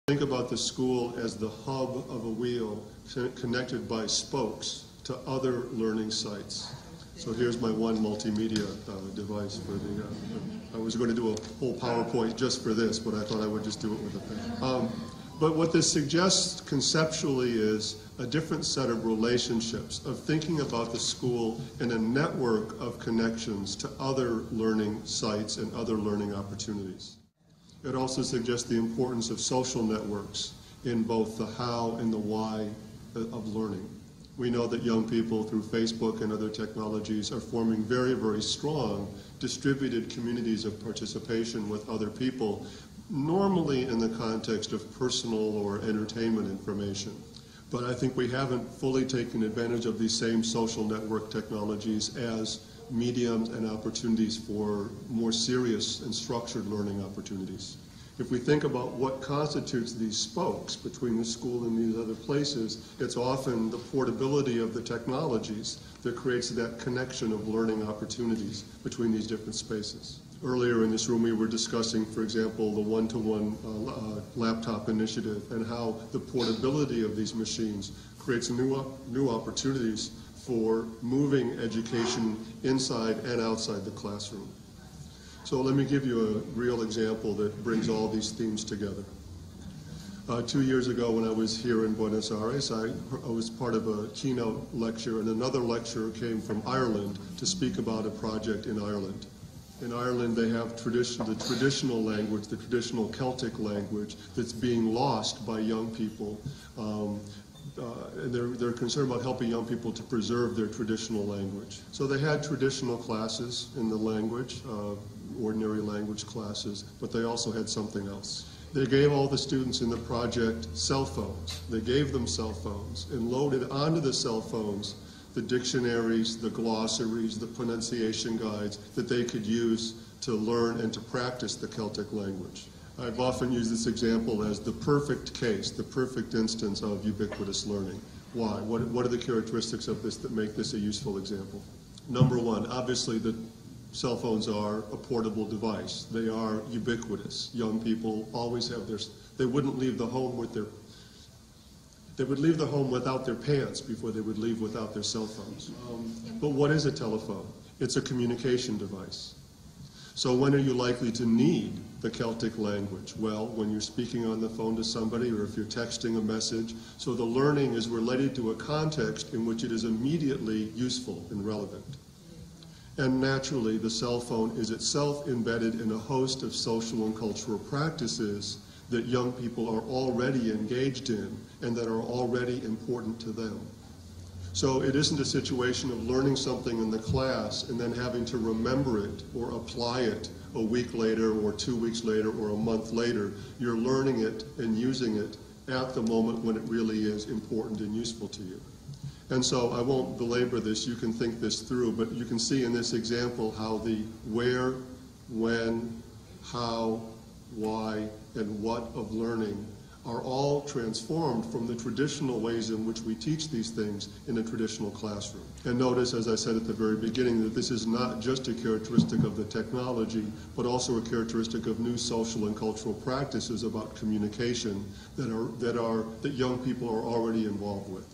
Think about the school as the hub of a wheel connected by spokes to other learning sites. So here's my one multimedia device for the, I was going to do a whole PowerPoint just for this, but I thought I would just do it with a pen. But what this suggests conceptually is a different set of relationships, of thinking about the school in a network of connections to other learning sites and other learning opportunities. It also suggests the importance of social networks in both the how and the why of learning. We know that young people through Facebook and other technologies are forming very, very strong distributed communities of participation with other people, normally in the context of personal or entertainment information. But I think we haven't fully taken advantage of these same social network technologies as mediums and opportunities for more serious and structured learning opportunities. If we think about what constitutes these spokes between the school and these other places, it's often the portability of the technologies that creates that connection of learning opportunities between these different spaces. Earlier in this room we were discussing, for example, the one-to-one laptop initiative and how the portability of these machines creates new opportunities for moving education inside and outside the classroom. So let me give you a real example that brings all these themes together. 2 years ago when I was here in Buenos Aires, I was part of a keynote lecture, and another lecturer came from Ireland to speak about a project in Ireland. In Ireland they have the traditional language, the traditional Celtic language that's being lost by young people. And they're concerned about helping young people to preserve their traditional language. So they had traditional classes in the language, ordinary language classes, but they also had something else. They gave all the students in the project cell phones. They gave them cell phones and loaded onto the cell phones the dictionaries, the glossaries, the pronunciation guides that they could use to learn and to practice the Celtic language. I've often used this example as the perfect case, the perfect instance of ubiquitous learning. Why? What are the characteristics of this that make this a useful example? Number one, obviously the cell phones are a portable device. They are ubiquitous. Young people always have they wouldn't leave the home with they would leave the home without their pants before they would leave without their cell phones. But what is a telephone? It's a communication device. So when are you likely to need the Celtic language? Well, when you're speaking on the phone to somebody or if you're texting a message. So the learning is related to a context in which it is immediately useful and relevant. And naturally, the cell phone is itself embedded in a host of social and cultural practices that young people are already engaged in and that are already important to them. So it isn't a situation of learning something in the class and then having to remember it or apply it a week later or 2 weeks later or a month later. You're learning it and using it at the moment when it really is important and useful to you. And so I won't belabor this, you can think this through, but you can see in this example how the where, when, how, why, and what of learning are all transformed from the traditional ways in which we teach these things in a traditional classroom. And notice, as I said at the very beginning, that this is not just a characteristic of the technology, but also a characteristic of new social and cultural practices about communication that young people are already involved with.